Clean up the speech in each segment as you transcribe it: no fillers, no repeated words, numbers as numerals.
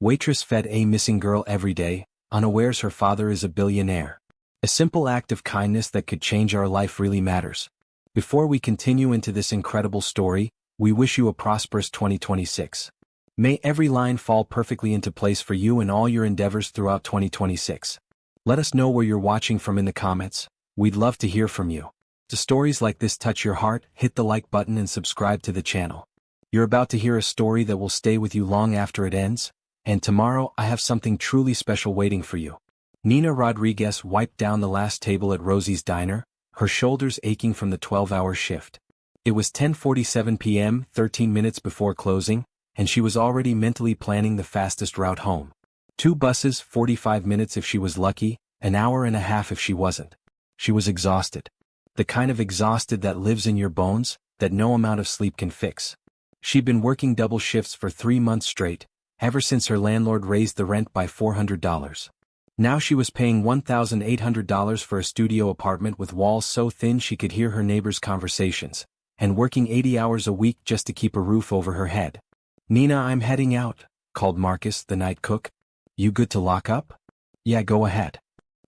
Waitress fed a missing girl every day, unawares her father is a billionaire. A simple act of kindness that could change our life really matters. Before we continue into this incredible story, we wish you a prosperous 2026. May every line fall perfectly into place for you and all your endeavors throughout 2026. Let us know where you're watching from in the comments. We'd love to hear from you. To stories like this touch your heart, hit the like button and subscribe to the channel. You're about to hear a story that will stay with you long after it ends, and tomorrow I have something truly special waiting for you. Nina Rodriguez wiped down the last table at Rosie's diner, her shoulders aching from the 12-hour shift. It was 10:47 p.m., 13 minutes before closing, and she was already mentally planning the fastest route home. 2 buses, 45 minutes if she was lucky, an hour and a half if she wasn't. She was exhausted. The kind of exhausted that lives in your bones, that no amount of sleep can fix. She'd been working double shifts for 3 months straight, ever since her landlord raised the rent by $400. Now she was paying $1,800 for a studio apartment with walls so thin she could hear her neighbors' conversations, and working 80 hours a week just to keep a roof over her head. "Nina, I'm heading out," called Marcus, the night cook. "You good to lock up?" "Yeah, go ahead."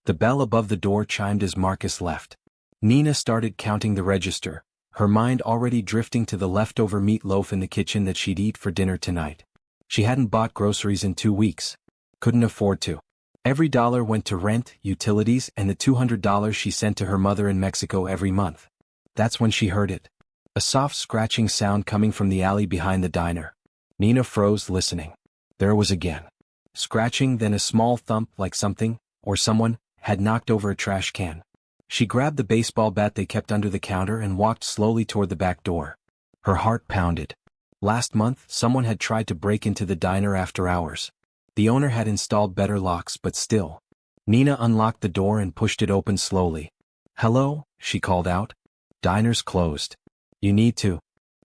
The bell above the door chimed as Marcus left. Nina started counting the register, her mind already drifting to the leftover meatloaf in the kitchen that she'd eat for dinner tonight. She hadn't bought groceries in 2 weeks. Couldn't afford to. Every dollar went to rent, utilities, and the $200 she sent to her mother in Mexico every month. That's when she heard it. A soft scratching sound coming from the alley behind the diner. Nina froze, listening. There it was again. Scratching, then a small thump like something, or someone, had knocked over a trash can. She grabbed the baseball bat they kept under the counter and walked slowly toward the back door. Her heart pounded. Last month, someone had tried to break into the diner after hours. The owner had installed better locks, but still. Nina unlocked the door and pushed it open slowly. "Hello," she called out. "Diner's closed. You need to."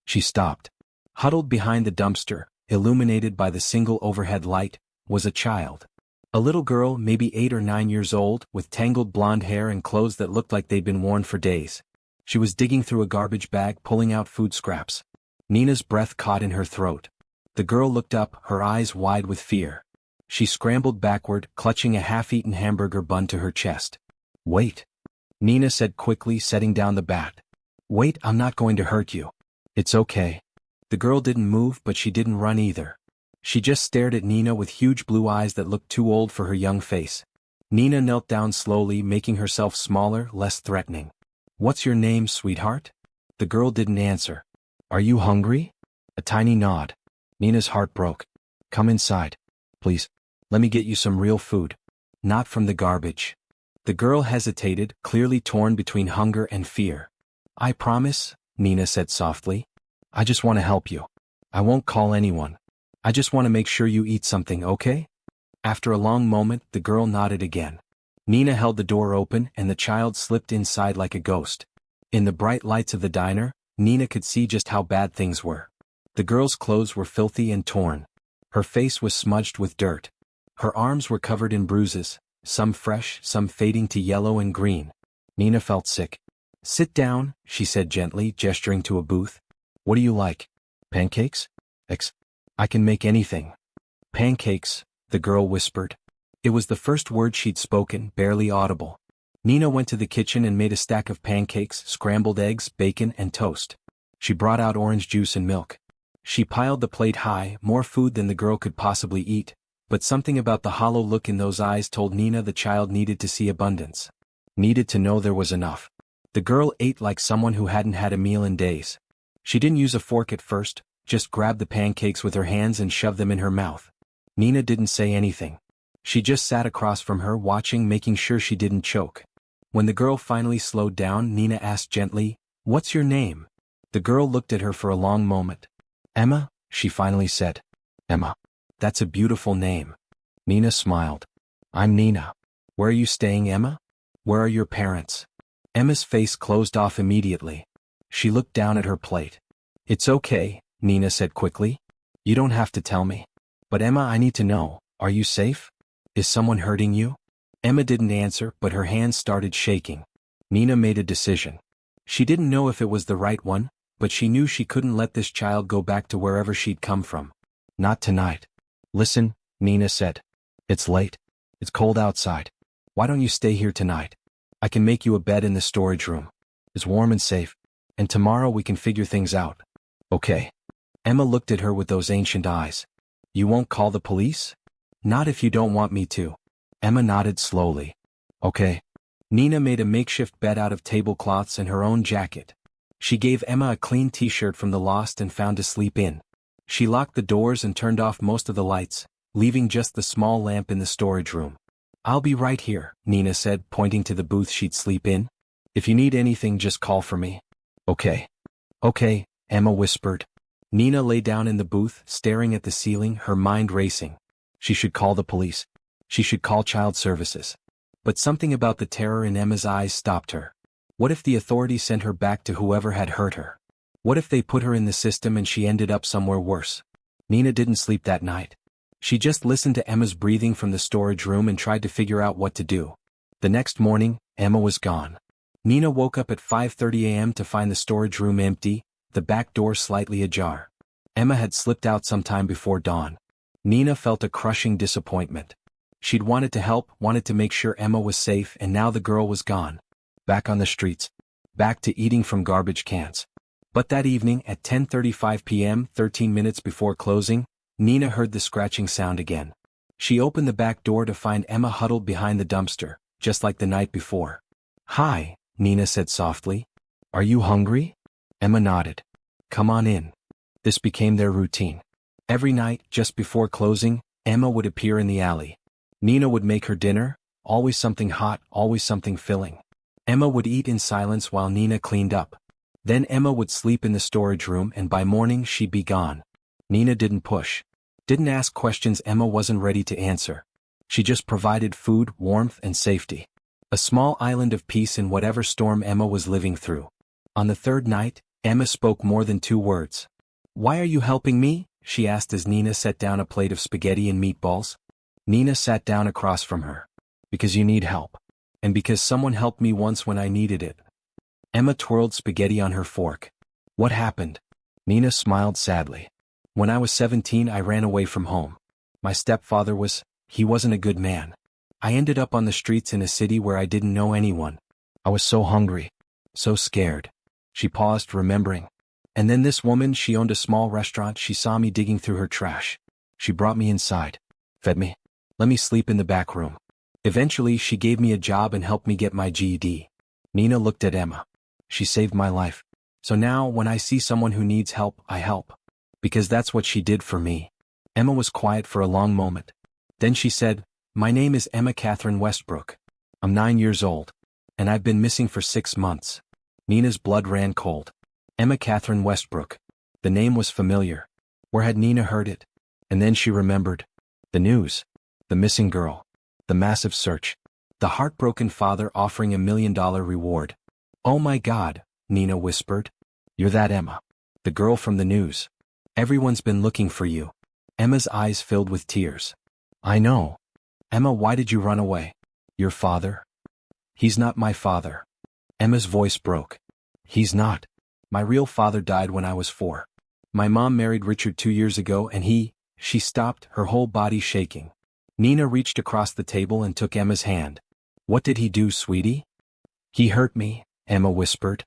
She stopped. Huddled behind the dumpster, illuminated by the single overhead light, was a child. A little girl, maybe 8 or 9 years old, with tangled blonde hair and clothes that looked like they'd been worn for days. She was digging through a garbage bag, pulling out food scraps. Nina's breath caught in her throat. The girl looked up, her eyes wide with fear. She scrambled backward, clutching a half-eaten hamburger bun to her chest. "Wait," Nina said quickly, setting down the bat. "Wait, I'm not going to hurt you. It's okay." The girl didn't move, but she didn't run either. She just stared at Nina with huge blue eyes that looked too old for her young face. Nina knelt down slowly, making herself smaller, less threatening. "What's your name, sweetheart?" The girl didn't answer. "Are you hungry?" A tiny nod. Nina's heart broke. "Come inside. Please. Let me get you some real food. Not from the garbage." The girl hesitated, clearly torn between hunger and fear. "I promise," Nina said softly. "I just want to help you. I won't call anyone. I just want to make sure you eat something, okay?" After a long moment, the girl nodded again. Nina held the door open and the child slipped inside like a ghost. In the bright lights of the diner, Nina could see just how bad things were. The girl's clothes were filthy and torn. Her face was smudged with dirt. Her arms were covered in bruises, some fresh, some fading to yellow and green. Nina felt sick. "Sit down," she said gently, gesturing to a booth. "What do you like? Pancakes?" "I can make anything." "Pancakes," the girl whispered. It was the first word she'd spoken, barely audible. Nina went to the kitchen and made a stack of pancakes, scrambled eggs, bacon, and toast. She brought out orange juice and milk. She piled the plate high, more food than the girl could possibly eat, but something about the hollow look in those eyes told Nina the child needed to see abundance. Needed to know there was enough. The girl ate like someone who hadn't had a meal in days. She didn't use a fork at first, just grabbed the pancakes with her hands and shoved them in her mouth. Nina didn't say anything. She just sat across from her, watching, making sure she didn't choke. When the girl finally slowed down, Nina asked gently, "What's your name?" The girl looked at her for a long moment. "Emma," she finally said. "Emma. That's a beautiful name." Nina smiled. "I'm Nina. Where are you staying, Emma? Where are your parents?" Emma's face closed off immediately. She looked down at her plate. "It's okay," Nina said quickly. "You don't have to tell me. But Emma, I need to know, are you safe? Is someone hurting you?" Emma didn't answer, but her hands started shaking. Nina made a decision. She didn't know if it was the right one, but she knew she couldn't let this child go back to wherever she'd come from. Not tonight. "Listen," Nina said. It's late. It's cold outside. Why don't you stay here tonight? I can make you a bed in the storage room. It's warm and safe. And tomorrow we can figure things out. Okay. Emma looked at her with those ancient eyes. You won't call the police? Not if you don't want me to. Emma nodded slowly. Okay. Nina made a makeshift bed out of tablecloths and her own jacket. She gave Emma a clean t-shirt from the Lost and Found to sleep in. She locked the doors and turned off most of the lights, leaving just the small lamp in the storage room. I'll be right here, Nina said, pointing to the booth she'd sleep in. If you need anything, just call for me. Okay. Okay, Emma whispered. Nina lay down in the booth, staring at the ceiling, her mind racing. She should call the police. She should call child services. But something about the terror in Emma's eyes stopped her. What if the authorities sent her back to whoever had hurt her? What if they put her in the system and she ended up somewhere worse? Nina didn't sleep that night. She just listened to Emma's breathing from the storage room and tried to figure out what to do. The next morning, Emma was gone. Nina woke up at 5:30 a.m. to find the storage room empty, the back door slightly ajar. Emma had slipped out sometime before dawn. Nina felt a crushing disappointment. She'd wanted to help, wanted to make sure Emma was safe, and now the girl was gone. Back on the streets. Back to eating from garbage cans. But that evening at 10:35 p.m., 13 minutes before closing, Nina heard the scratching sound again. She opened the back door to find Emma huddled behind the dumpster, just like the night before. Hi, Nina said softly. Are you hungry? Emma nodded. Come on in. This became their routine. Every night, just before closing, Emma would appear in the alley. Nina would make her dinner, always something hot, always something filling. Emma would eat in silence while Nina cleaned up. Then Emma would sleep in the storage room and by morning she'd be gone. Nina didn't push. Didn't ask questions Emma wasn't ready to answer. She just provided food, warmth, and safety. A small island of peace in whatever storm Emma was living through. On the third night, Emma spoke more than 2 words. Why are you helping me? She asked as Nina set down a plate of spaghetti and meatballs. Nina sat down across from her. Because you need help. And because someone helped me once when I needed it. Emma twirled spaghetti on her fork. What happened? Nina smiled sadly. When I was 17, I ran away from home. My stepfather he wasn't a good man. I ended up on the streets in a city where I didn't know anyone. I was so hungry. So scared. She paused, remembering. And then this woman, she owned a small restaurant, she saw me digging through her trash. She brought me inside. Fed me. Let me sleep in the back room. Eventually, she gave me a job and helped me get my GED. Nina looked at Emma. She saved my life. So now, when I see someone who needs help, I help. Because that's what she did for me. Emma was quiet for a long moment. Then she said, My name is Emma Catherine Westbrook. I'm 9 years old. And I've been missing for 6 months. Nina's blood ran cold. Emma Catherine Westbrook. The name was familiar. Where had Nina heard it? And then she remembered. The news. The missing girl. The massive search. The heartbroken father offering $1 million reward. Oh my God, Nina whispered. You're that Emma. The girl from the news. Everyone's been looking for you. Emma's eyes filled with tears. I know. Emma, why did you run away? Your father? He's not my father. Emma's voice broke. He's not. My real father died when I was 4. My mom married Richard 2 years ago and she stopped, her whole body shaking. Nina reached across the table and took Emma's hand. What did he do, sweetie? He hurt me, Emma whispered.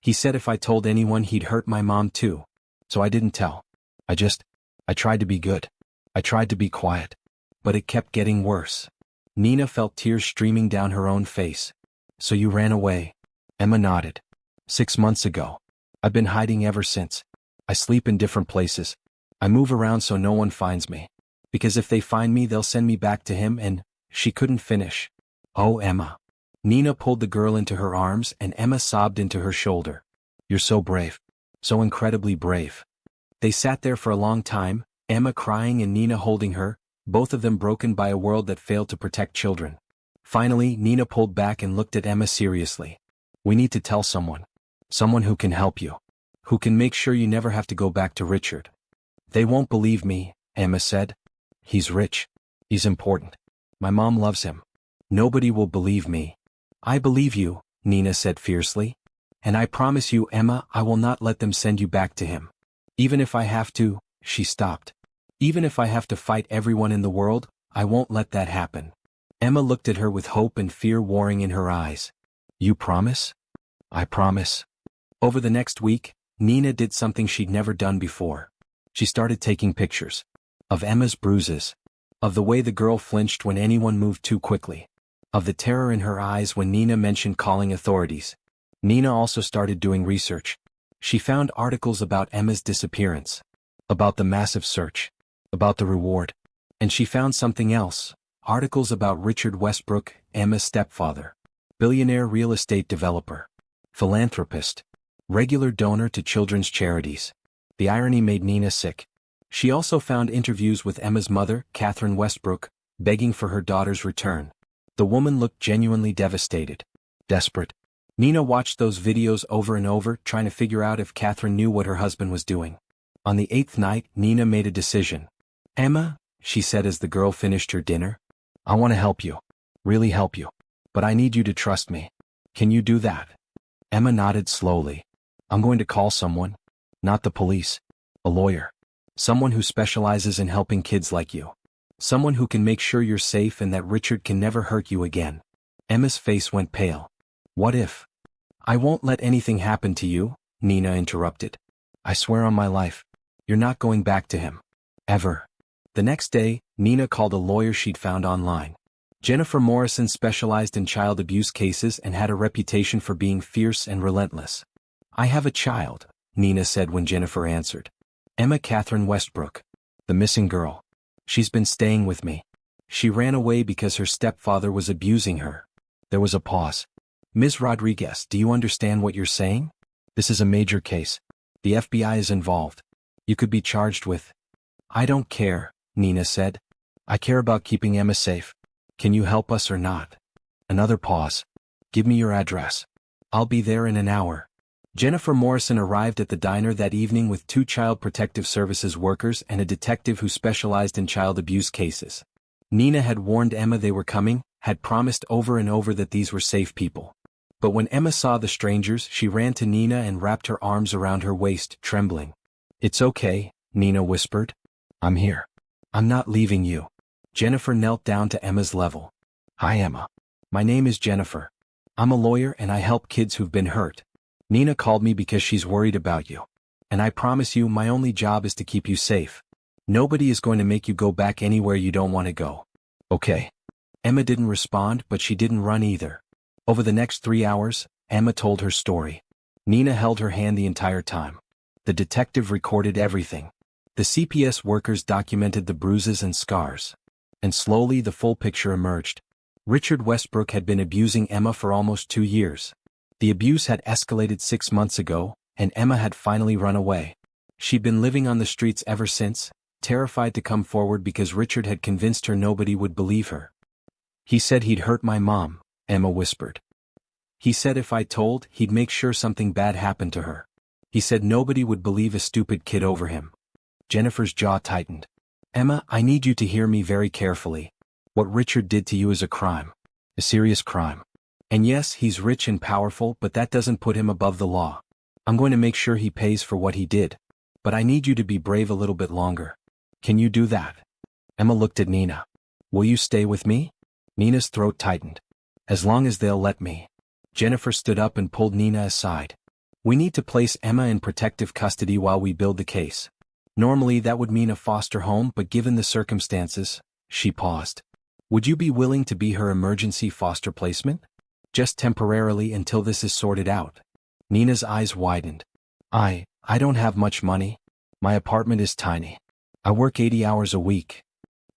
He said if I told anyone he'd hurt my mom too. So I didn't tell. I tried to be good. I tried to be quiet. But it kept getting worse. Nina felt tears streaming down her own face. So you ran away? Emma nodded. 6 months ago. I've been hiding ever since. I sleep in different places. I move around so no one finds me. Because if they find me, they'll send me back to him and she couldn't finish. Oh, Emma. Nina pulled the girl into her arms and Emma sobbed into her shoulder. You're so brave. So incredibly brave. They sat there for a long time, Emma crying and Nina holding her, both of them broken by a world that failed to protect children. Finally, Nina pulled back and looked at Emma seriously. We need to tell someone. Someone who can help you. Who can make sure you never have to go back to Richard. They won't believe me, Emma said. He's rich. He's important. My mom loves him. Nobody will believe me. I believe you, Nina said fiercely. And I promise you, Emma, I will not let them send you back to him. Even if I have to, she stopped. Even if I have to fight everyone in the world, I won't let that happen. Emma looked at her with hope and fear warring in her eyes. You promise? I promise. Over the next week, Nina did something she'd never done before. She started taking pictures. Of Emma's bruises. Of the way the girl flinched when anyone moved too quickly. Of the terror in her eyes when Nina mentioned calling authorities. Nina also started doing research. She found articles about Emma's disappearance. About the massive search. About the reward. And she found something else. Articles about Richard Westbrook, Emma's stepfather. Billionaire real estate developer. Philanthropist. Regular donor to children's charities. The irony made Nina sick. She also found interviews with Emma's mother, Catherine Westbrook, begging for her daughter's return. The woman looked genuinely devastated. Desperate. Nina watched those videos over and over, trying to figure out if Catherine knew what her husband was doing. On the 8th night, Nina made a decision. Emma, she said as the girl finished her dinner, I want to help you. Really help you. But I need you to trust me. Can you do that? Emma nodded slowly. I'm going to call someone. Not the police. A lawyer. Someone who specializes in helping kids like you. Someone who can make sure you're safe and that Richard can never hurt you again. Emma's face went pale. What if? I won't let anything happen to you, Nina interrupted. I swear on my life. You're not going back to him. Ever. The next day, Nina called a lawyer she'd found online. Jennifer Morrison specialized in child abuse cases and had a reputation for being fierce and relentless. I have a child, Nina said when Jennifer answered. Emma Catherine Westbrook. The missing girl. She's been staying with me. She ran away because her stepfather was abusing her. There was a pause. Ms. Rodriguez, do you understand what you're saying? This is a major case. The FBI is involved. You could be charged with... I don't care, Nina said. I care about keeping Emma safe. Can you help us or not? Another pause. Give me your address. I'll be there in an hour. Jennifer Morrison arrived at the diner that evening with 2 Child Protective Services workers and a detective who specialized in child abuse cases. Nina had warned Emma they were coming, had promised over and over that these were safe people. But when Emma saw the strangers, she ran to Nina and wrapped her arms around her waist, trembling. It's okay, Nina whispered. I'm here. I'm not leaving you. Jennifer knelt down to Emma's level. Hi, Emma. My name is Jennifer. I'm a lawyer and I help kids who've been hurt. Nina called me because she's worried about you. And I promise you my only job is to keep you safe. Nobody is going to make you go back anywhere you don't want to go. Okay. Emma didn't respond, but she didn't run either. Over the next 3 hours, Emma told her story. Nina held her hand the entire time. The detective recorded everything. The CPS workers documented the bruises and scars. And slowly the full picture emerged. Richard Westbrook had been abusing Emma for almost 2 years. The abuse had escalated 6 months ago, and Emma had finally run away. She'd been living on the streets ever since, terrified to come forward because Richard had convinced her nobody would believe her. He said he'd hurt my mom, Emma whispered. He said if I told, he'd make sure something bad happened to her. He said nobody would believe a stupid kid over him. Jennifer's jaw tightened. Emma, I need you to hear me very carefully. What Richard did to you is a crime. A serious crime. And yes, he's rich and powerful, but that doesn't put him above the law. I'm going to make sure he pays for what he did. But I need you to be brave a little bit longer. Can you do that? Emma looked at Nina. Will you stay with me? Nina's throat tightened. As long as they'll let me. Jennifer stood up and pulled Nina aside. We need to place Emma in protective custody while we build the case. Normally that would mean a foster home, but given the circumstances, she paused. Would you be willing to be her emergency foster placement? Just temporarily until this is sorted out. Nina's eyes widened. I don't have much money. My apartment is tiny. I work 80 hours a week.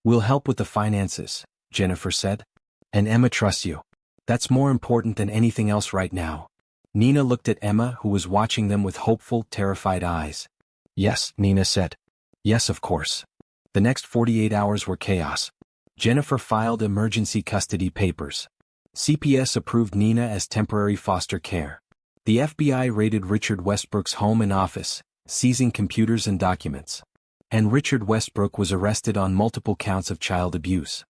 We'll help with the finances, Jennifer said. And Emma trusts you. That's more important than anything else right now. Nina looked at Emma, who was watching them with hopeful, terrified eyes. Yes, Nina said. Yes, of course. The next 48 hours were chaos. Jennifer filed emergency custody papers. CPS approved Nina as temporary foster care. The FBI raided Richard Westbrook's home and office, seizing computers and documents. And Richard Westbrook was arrested on multiple counts of child abuse.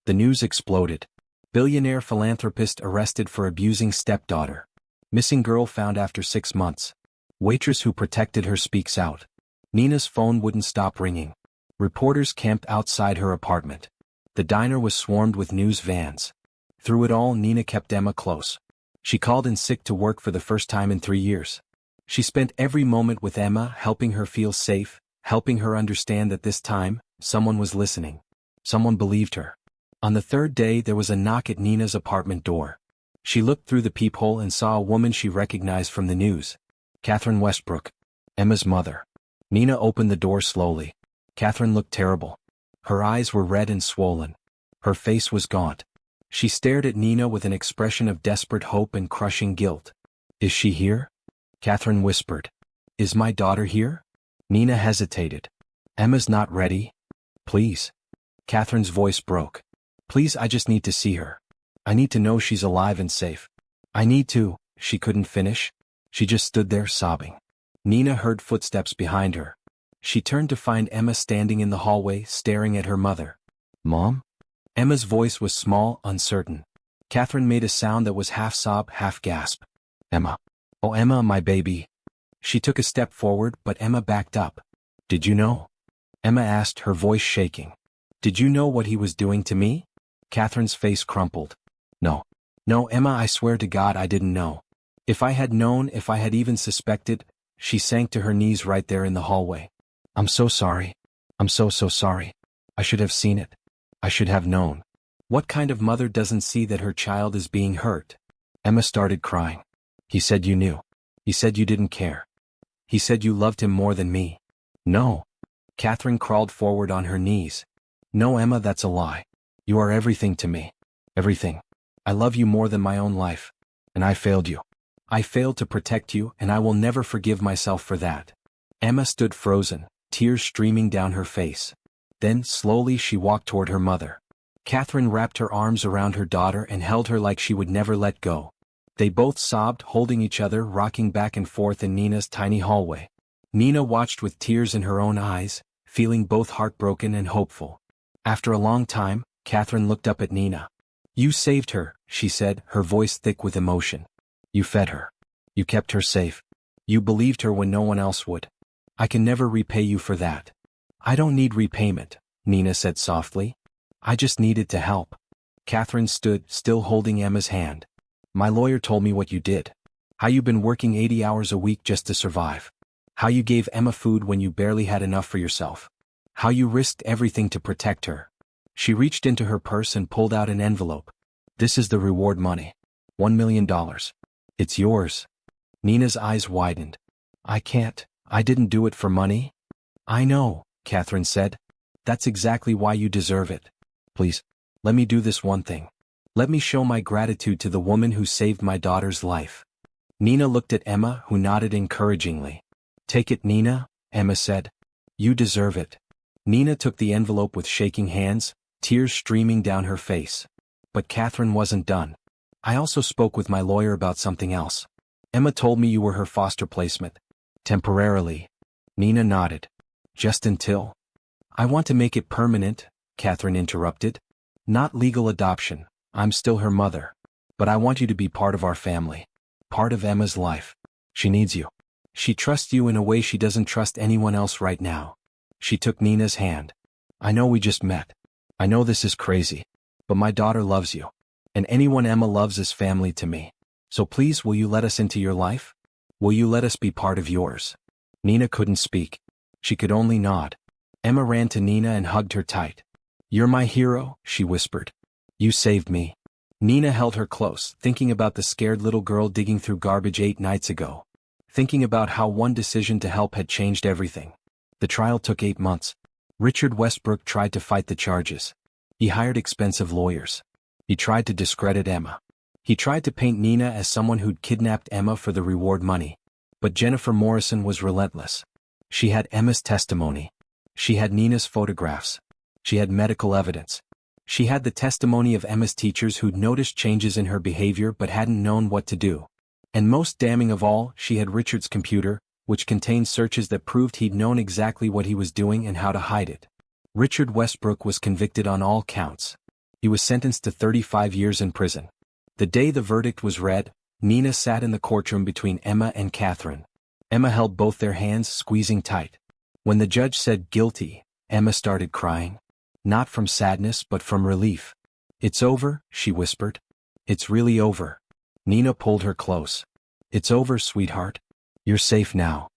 The news exploded. Billionaire philanthropist arrested for abusing stepdaughter. Missing girl found after 6 months. Waitress who protected her speaks out. Nina's phone wouldn't stop ringing. Reporters camped outside her apartment. The diner was swarmed with news vans. Through it all, Nina kept Emma close. She called in sick to work for the first time in 3 years. She spent every moment with Emma, helping her feel safe, helping her understand that this time, someone was listening. Someone believed her. On the third day, there was a knock at Nina's apartment door. She looked through the peephole and saw a woman she recognized from the news. Catherine Westbrook, Emma's mother. Nina opened the door slowly. Catherine looked terrible. Her eyes were red and swollen. Her face was gaunt. She stared at Nina with an expression of desperate hope and crushing guilt. "Is she here?" Catherine whispered. "Is my daughter here?" Nina hesitated. "Emma's not ready. Please." Catherine's voice broke. "Please, I just need to see her. I need to know she's alive and safe. I need to." She couldn't finish. She just stood there sobbing. Nina heard footsteps behind her. She turned to find Emma standing in the hallway, staring at her mother. "Mom?" Emma's voice was small, uncertain. Catherine made a sound that was half sob, half gasp. "Emma. Oh, Emma, my baby." She took a step forward, but Emma backed up. "Did you know?" Emma asked, her voice shaking. "Did you know what he was doing to me?" Catherine's face crumpled. "No. No, Emma, I swear to God I didn't know. If I had known, if I had even suspected." She sank to her knees right there in the hallway. "I'm so sorry. I'm so sorry. I should have seen it. I should have known." What kind of mother doesn't see that her child is being hurt? Emma started crying. "He said you knew. He said you didn't care. He said you loved him more than me." "No." Catherine crawled forward on her knees. "No, Emma, that's a lie. You are everything to me. Everything. I love you more than my own life. And I failed you. I failed to protect you, and I will never forgive myself for that." Emma stood frozen, tears streaming down her face. Then, slowly, she walked toward her mother. Catherine wrapped her arms around her daughter and held her like she would never let go. They both sobbed, holding each other, rocking back and forth in Nina's tiny hallway. Nina watched with tears in her own eyes, feeling both heartbroken and hopeful. After a long time, Catherine looked up at Nina. "You saved her," she said, her voice thick with emotion. "You fed her. You kept her safe. You believed her when no one else would. I can never repay you for that." "I don't need repayment," Nina said softly. "I just needed to help." Catherine stood, still holding Emma's hand. "My lawyer told me what you did. How you've been working 80 hours a week just to survive. How you gave Emma food when you barely had enough for yourself. How you risked everything to protect her." She reached into her purse and pulled out an envelope. "This is the reward money. $1 million. It's yours." Nina's eyes widened. I didn't do it for money." "I know," Catherine said. "That's exactly why you deserve it. Please, let me do this one thing. Let me show my gratitude to the woman who saved my daughter's life." Nina looked at Emma, who nodded encouragingly. "Take it, Nina," Emma said. "You deserve it." Nina took the envelope with shaking hands, tears streaming down her face. But Catherine wasn't done. "I also spoke with my lawyer about something else. Emma told me you were her foster placement. Temporarily." Nina nodded. "Just until—" "I want to make it permanent," Catherine interrupted. "Not legal adoption. I'm still her mother. But I want you to be part of our family. Part of Emma's life. She needs you. She trusts you in a way she doesn't trust anyone else right now." She took Nina's hand. "I know we just met. I know this is crazy. But my daughter loves you. And anyone Emma loves is family to me. So please, will you let us into your life? Will you let us be part of yours?" Nina couldn't speak. She could only nod. Emma ran to Nina and hugged her tight. "You're my hero," she whispered. "You saved me." Nina held her close, thinking about the scared little girl digging through garbage 8 nights ago. Thinking about how one decision to help had changed everything. The trial took 8 months. Richard Westbrook tried to fight the charges. He hired expensive lawyers. He tried to discredit Emma. He tried to paint Nina as someone who'd kidnapped Emma for the reward money. But Jennifer Morrison was relentless. She had Emma's testimony. She had Nina's photographs. She had medical evidence. She had the testimony of Emma's teachers who'd noticed changes in her behavior but hadn't known what to do. And most damning of all, she had Richard's computer, which contained searches that proved he'd known exactly what he was doing and how to hide it. Richard Westbrook was convicted on all counts. He was sentenced to 35 years in prison. The day the verdict was read, Nina sat in the courtroom between Emma and Catherine. Emma held both their hands, squeezing tight. When the judge said guilty, Emma started crying. Not from sadness but from relief. "It's over," she whispered. "It's really over." Nina pulled her close. "It's over, sweetheart. You're safe now."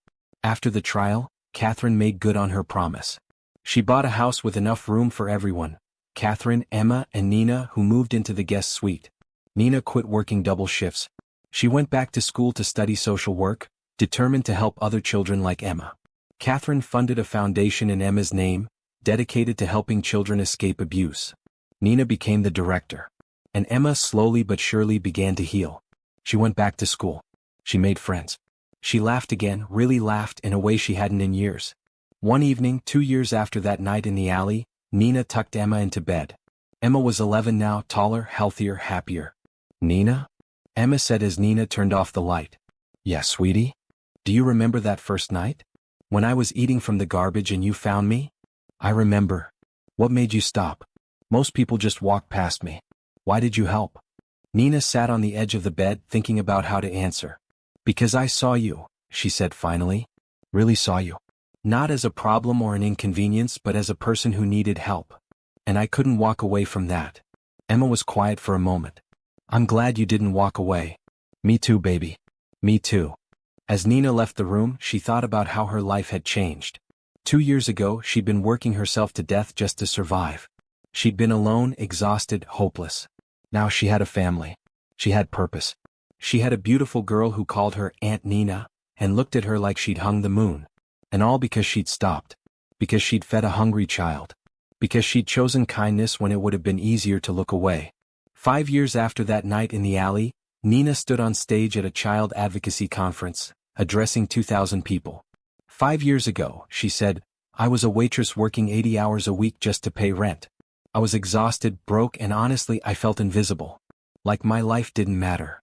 After the trial, Catherine made good on her promise. She bought a house with enough room for everyone: Catherine, Emma, and Nina, who moved into the guest suite. Nina quit working double shifts. She went back to school to study social work, determined to help other children like Emma. Catherine funded a foundation in Emma's name, dedicated to helping children escape abuse. Nina became the director. And Emma slowly but surely began to heal. She went back to school. She made friends. She laughed again, really laughed in a way she hadn't in years. One evening, 2 years after that night in the alley, Nina tucked Emma into bed. Emma was 11 now, taller, healthier, happier. "Nina?" Emma said as Nina turned off the light. "Yeah, sweetie? Do you remember that first night? When I was eating from the garbage and you found me?" "I remember. What made you stop? Most people just walked past me. Why did you help?" Nina sat on the edge of the bed thinking about how to answer. "Because I saw you," she said finally. "Really saw you. Not as a problem or an inconvenience but as a person who needed help. And I couldn't walk away from that." Emma was quiet for a moment. "I'm glad you didn't walk away." "Me too, baby. Me too." As Nina left the room, she thought about how her life had changed. 2 years ago, she'd been working herself to death just to survive. She'd been alone, exhausted, hopeless. Now she had a family. She had purpose. She had a beautiful girl who called her Aunt Nina, and looked at her like she'd hung the moon. And all because she'd stopped. Because she'd fed a hungry child. Because she'd chosen kindness when it would have been easier to look away. 5 years after that night in the alley, Nina stood on stage at a child advocacy conference, addressing 2,000 people. 5 years ago, she said, "I was a waitress working 80 hours a week just to pay rent. I was exhausted, broke, and honestly I felt invisible. Like my life didn't matter."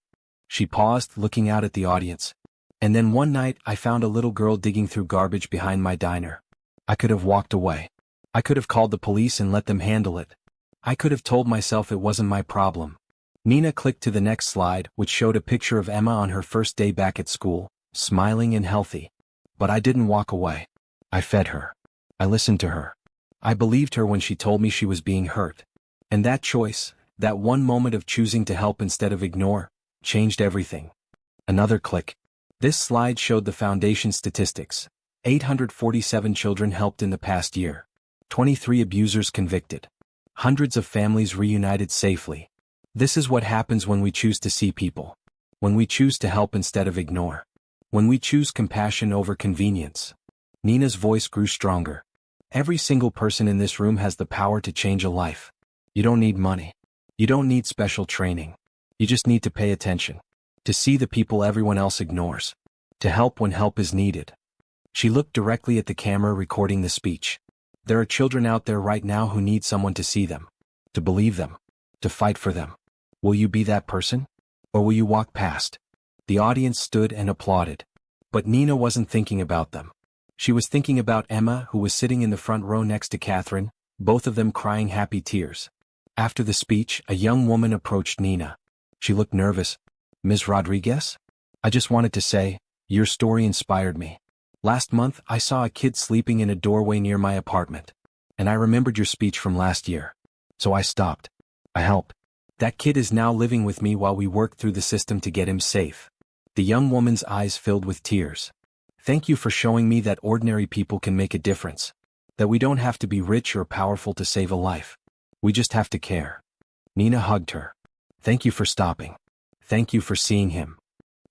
She paused, looking out at the audience. "And then one night I found a little girl digging through garbage behind my diner. I could have walked away. I could have called the police and let them handle it. I could have told myself it wasn't my problem." Nina clicked to the next slide, which showed a picture of Emma on her first day back at school, smiling and healthy. "But I didn't walk away. I fed her. I listened to her. I believed her when she told me she was being hurt. And that choice, that one moment of choosing to help instead of ignore, changed everything." Another click. This slide showed the foundation statistics. 847 children helped in the past year. 23 abusers convicted. Hundreds of families reunited safely. This is what happens when we choose to see people. When we choose to help instead of ignore. When we choose compassion over convenience. Nina's voice grew stronger. "Every single person in this room has the power to change a life. You don't need money. You don't need special training. You just need to pay attention. To see the people everyone else ignores. To help when help is needed." She looked directly at the camera recording the speech. "There are children out there right now who need someone to see them. To believe them. To fight for them. Will you be that person? Or will you walk past?" The audience stood and applauded. But Nina wasn't thinking about them. She was thinking about Emma, who was sitting in the front row next to Catherine, both of them crying happy tears. After the speech, a young woman approached Nina. She looked nervous. "Ms. Rodriguez? I just wanted to say, your story inspired me. Last month, I saw a kid sleeping in a doorway near my apartment. And I remembered your speech from last year. So I stopped. I helped. That kid is now living with me while we work through the system to get him safe." The young woman's eyes filled with tears. "Thank you for showing me that ordinary people can make a difference. That we don't have to be rich or powerful to save a life. We just have to care." Nina hugged her. "Thank you for stopping. Thank you for seeing him."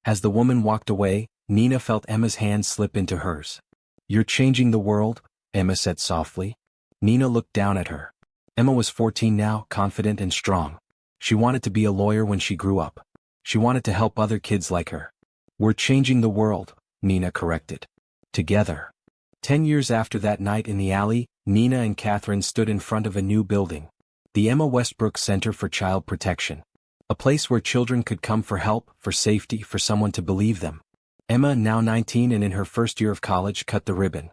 As the woman walked away, Nina felt Emma's hand slip into hers. "You're changing the world," Emma said softly. Nina looked down at her. Emma was 14 now, confident and strong. She wanted to be a lawyer when she grew up. She wanted to help other kids like her. "We're changing the world," Nina corrected. "Together." 10 years after that night in the alley, Nina and Catherine stood in front of a new building. The Emma Westbrook Center for Child Protection. A place where children could come for help, for safety, for someone to believe them. Emma, now 19 and in her first year of college, cut the ribbon.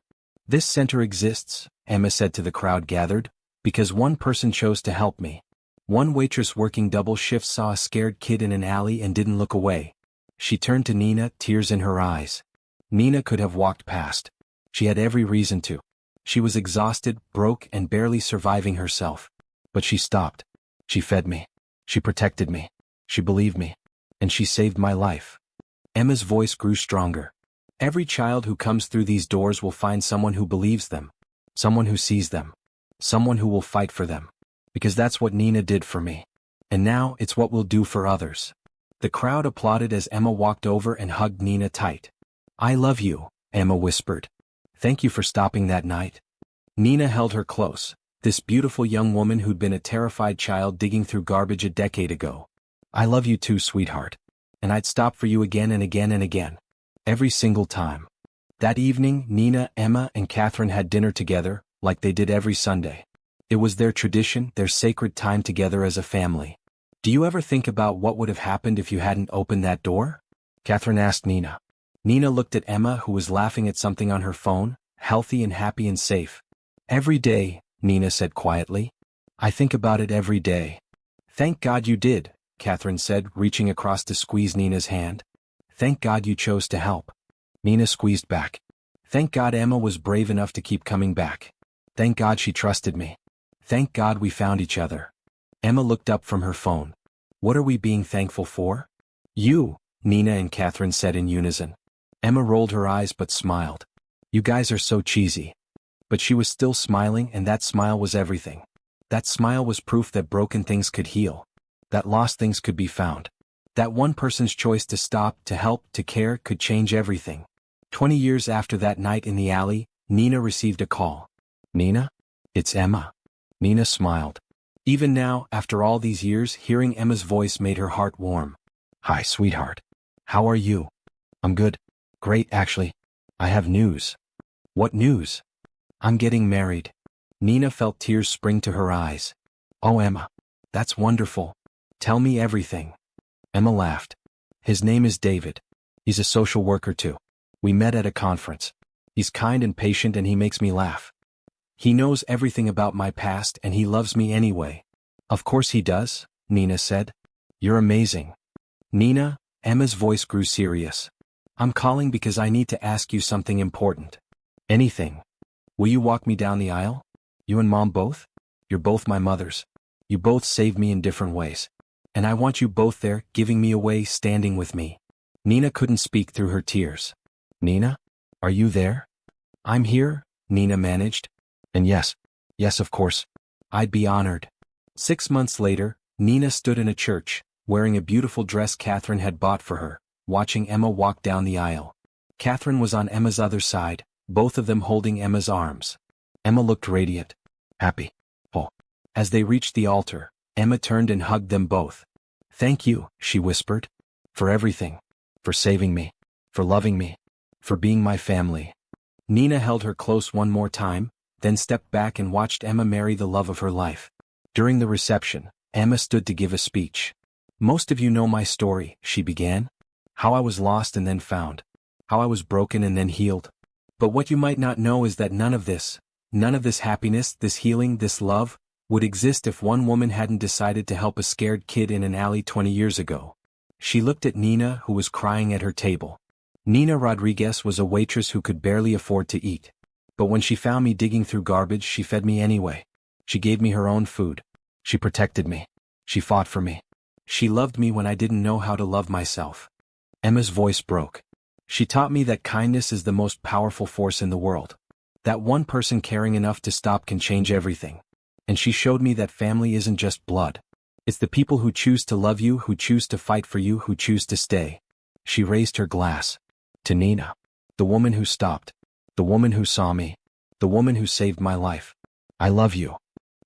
"This center exists," Emma said to the crowd gathered, "because one person chose to help me. One waitress working double shifts saw a scared kid in an alley and didn't look away." She turned to Nina, tears in her eyes. Nina could have walked past. She had every reason to. She was exhausted, broke, and barely surviving herself. But she stopped. She fed me. She protected me. She believed me. And she saved my life. Emma's voice grew stronger. Every child who comes through these doors will find someone who believes them. Someone who sees them. Someone who will fight for them. Because that's what Nina did for me. And now it's what we'll do for others. The crowd applauded as Emma walked over and hugged Nina tight. I love you, Emma whispered. Thank you for stopping that night. Nina held her close, this beautiful young woman who'd been a terrified child digging through garbage a decade ago. I love you too, sweetheart. And I'd stop for you again and again and again. Every single time. That evening, Nina, Emma, and Catherine had dinner together, like they did every Sunday. It was their tradition, their sacred time together as a family. Do you ever think about what would have happened if you hadn't opened that door? Catherine asked Nina. Nina looked at Emma, who was laughing at something on her phone, healthy and happy and safe. Every day, Nina said quietly. I think about it every day. Thank God you did, Catherine said, reaching across to squeeze Nina's hand. Thank God you chose to help. Nina squeezed back. Thank God Emma was brave enough to keep coming back. Thank God she trusted me. Thank God we found each other. Emma looked up from her phone. What are we being thankful for? You, Nina and Catherine said in unison. Emma rolled her eyes but smiled. You guys are so cheesy. But she was still smiling, and that smile was everything. That smile was proof that broken things could heal. That lost things could be found. That one person's choice to stop, to help, to care could change everything. 20 years after that night in the alley, Nina received a call. Nina? It's Emma. Nina smiled. Even now, after all these years, hearing Emma's voice made her heart warm. Hi, sweetheart. How are you? I'm good. Great, actually. I have news. What news? I'm getting married. Nina felt tears spring to her eyes. Oh, Emma. That's wonderful. Tell me everything. Emma laughed. His name is David. He's a social worker too. We met at a conference. He's kind and patient and he makes me laugh. He knows everything about my past and he loves me anyway. Of course he does, Nina said. You're amazing. Nina, Emma's voice grew serious. I'm calling because I need to ask you something important. Anything. Will you walk me down the aisle? You and Mom both? You're both my mothers. You both saved me in different ways. And I want you both there, giving me away, standing with me. Nina couldn't speak through her tears. Nina? Are you there? I'm here, Nina managed. And yes, of course. I'd be honored. 6 months later, Nina stood in a church, wearing a beautiful dress Catherine had bought for her, watching Emma walk down the aisle. Catherine was on Emma's other side, both of them holding Emma's arms. Emma looked radiant. Happy. Oh. As they reached the altar, Emma turned and hugged them both. Thank you, she whispered. For everything. For saving me. For loving me. For being my family. Nina held her close one more time, then stepped back and watched Emma marry the love of her life. During the reception, Emma stood to give a speech. Most of you know my story, she began. How I was lost and then found. How I was broken and then healed. But what you might not know is that none of this happiness, this healing, this love, would exist if one woman hadn't decided to help a scared kid in an alley 20 years ago. She looked at Nina, who was crying at her table. Nina Rodriguez was a waitress who could barely afford to eat. But when she found me digging through garbage, she fed me anyway. She gave me her own food. She protected me. She fought for me. She loved me when I didn't know how to love myself. Emma's voice broke. She taught me that kindness is the most powerful force in the world. That one person caring enough to stop can change everything. And she showed me that family isn't just blood. It's the people who choose to love you, who choose to fight for you, who choose to stay. She raised her glass. To Nina. The woman who stopped. The woman who saw me. The woman who saved my life. I love you.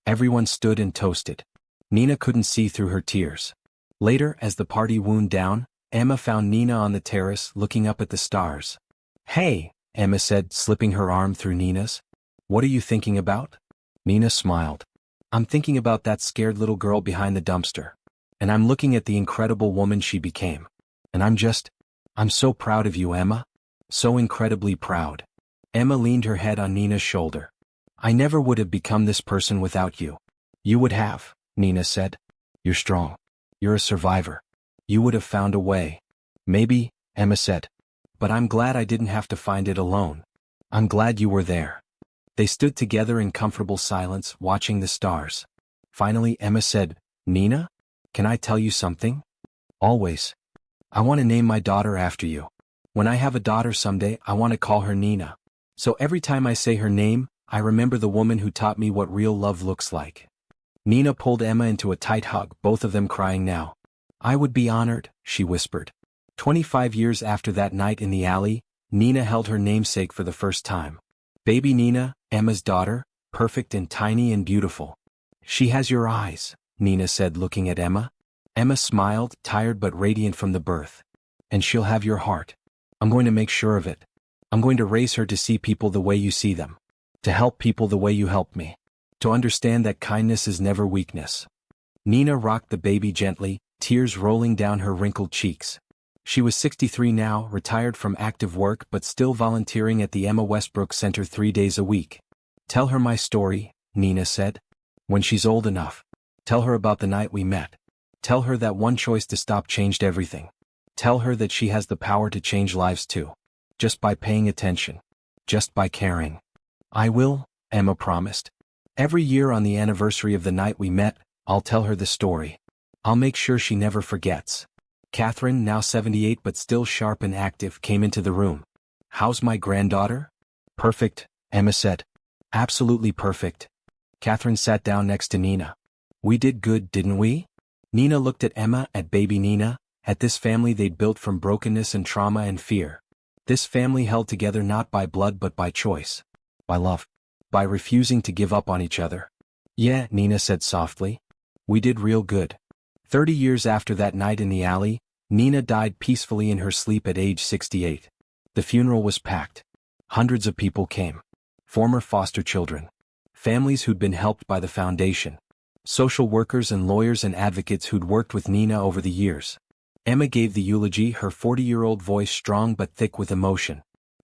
Everyone stood and toasted. Nina couldn't see through her tears. Later, as the party wound down, Emma found Nina on the terrace looking up at the stars. Hey, Emma said, slipping her arm through Nina's. What are you thinking about? Nina smiled. I'm thinking about that scared little girl behind the dumpster. And I'm looking at the incredible woman she became. And I'm so proud of you, Emma. So incredibly proud. Emma leaned her head on Nina's shoulder. I never would have become this person without you. You would have, Nina said. You're strong. You're a survivor. You would have found a way. Maybe, Emma said. But I'm glad I didn't have to find it alone. I'm glad you were there. They stood together in comfortable silence, watching the stars. Finally, Emma said, "Nina? Can I tell you something?" "Always. I want to name my daughter after you. When I have a daughter someday, I want to call her Nina. So every time I say her name, I remember the woman who taught me what real love looks like." Nina pulled Emma into a tight hug, both of them crying now. "I would be honored," she whispered. 25 years after that night in the alley, Nina held her namesake for the first time. Baby Nina, Emma's daughter, perfect and tiny and beautiful. "She has your eyes," Nina said, looking at Emma. Emma smiled, tired but radiant from the birth. "And she'll have your heart. I'm going to make sure of it. I'm going to raise her to see people the way you see them. To help people the way you helped me. To understand that kindness is never weakness." Nina rocked the baby gently, tears rolling down her wrinkled cheeks. She was 63 now, retired from active work but still volunteering at the Emma Westbrook Center 3 days a week. "Tell her my story," Nina said. "When she's old enough. Tell her about the night we met. Tell her that one choice to stop changed everything. Tell her that she has the power to change lives too. Just by paying attention. Just by caring." "I will," Emma promised. "Every year on the anniversary of the night we met, I'll tell her the story. I'll make sure she never forgets." Catherine, now 78 but still sharp and active, came into the room. "How's my granddaughter?" "Perfect," Emma said. "Absolutely perfect." Catherine sat down next to Nina. "We did good, didn't we?" Nina looked at Emma, at baby Nina, at this family they'd built from brokenness and trauma and fear. This family held together not by blood but by choice. By love. By refusing to give up on each other. "Yeah," Nina said softly. "We did real good." 30 years after that night in the alley, Nina died peacefully in her sleep at age 68. The funeral was packed. Hundreds of people came. Former foster children. Families who'd been helped by the foundation. Social workers and lawyers and advocates who'd worked with Nina over the years. Emma gave the eulogy, her 40-year-old voice strong but thick with emotion.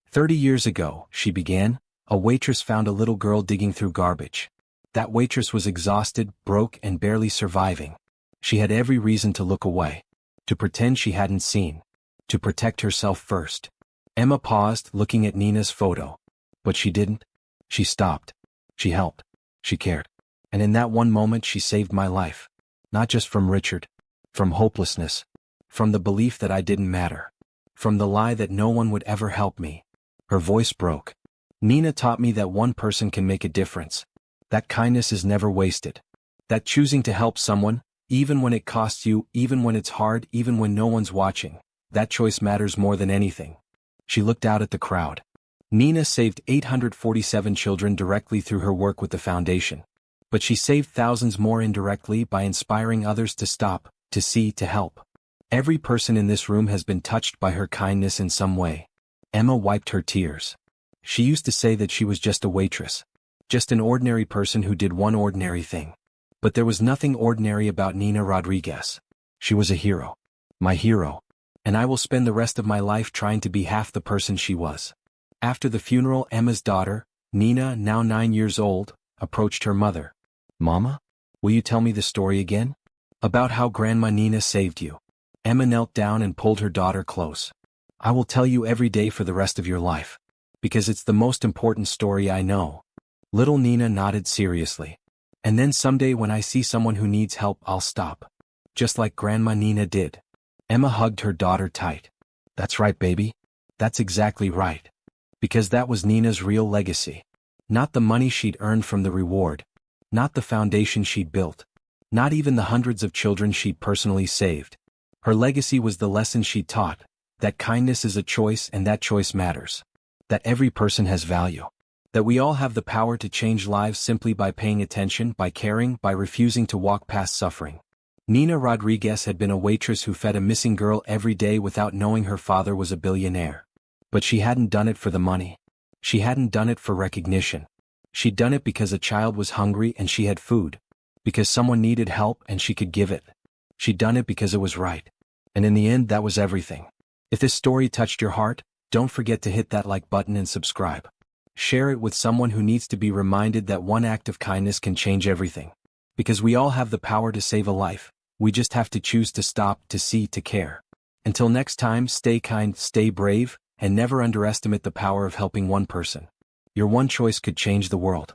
30 years ago, she began, a waitress found a little girl digging through garbage. That waitress was exhausted, broke, and barely surviving. She had every reason to look away. To pretend she hadn't seen. To protect herself first. Emma paused, looking at Nina's photo. But she didn't. She stopped. She helped. She cared. And in that one moment she saved my life. Not just from Richard. From hopelessness. From the belief that I didn't matter. From the lie that no one would ever help me. Her voice broke. Nina taught me that one person can make a difference. That kindness is never wasted. That choosing to help someone, even when it costs you, even when it's hard, even when no one's watching, that choice matters more than anything. She looked out at the crowd. Nina saved 847 children directly through her work with the foundation. But she saved thousands more indirectly by inspiring others to stop, to see, to help. Every person in this room has been touched by her kindness in some way. Emma wiped her tears. She used to say that she was just a waitress. Just an ordinary person who did one ordinary thing. But there was nothing ordinary about Nina Rodriguez. She was a hero. My hero. And I will spend the rest of my life trying to be half the person she was. After the funeral, Emma's daughter, Nina, now 9 years old, approached her mother. "Mama? Will you tell me the story again? About how Grandma Nina saved you." Emma knelt down and pulled her daughter close. "I will tell you every day for the rest of your life. Because it's the most important story I know." Little Nina nodded seriously. "And then someday when I see someone who needs help, I'll stop. Just like Grandma Nina did." Emma hugged her daughter tight. "That's right, baby. That's exactly right. Because that was Nina's real legacy. Not the money she'd earned from the reward. Not the foundation she'd built. Not even the hundreds of children she'd personally saved. Her legacy was the lesson she taught, that kindness is a choice and that choice matters. That every person has value. That we all have the power to change lives simply by paying attention, by caring, by refusing to walk past suffering. Nina Rodriguez had been a waitress who fed a missing girl every day without knowing her father was a billionaire. But she hadn't done it for the money. She hadn't done it for recognition. She'd done it because a child was hungry and she had food. Because someone needed help and she could give it. She'd done it because it was right. And in the end, that was everything. If this story touched your heart, don't forget to hit that like button and subscribe. Share it with someone who needs to be reminded that one act of kindness can change everything. Because we all have the power to save a life. We just have to choose to stop, to see, to care. Until next time, stay kind, stay brave, and never underestimate the power of helping one person. Your one choice could change the world.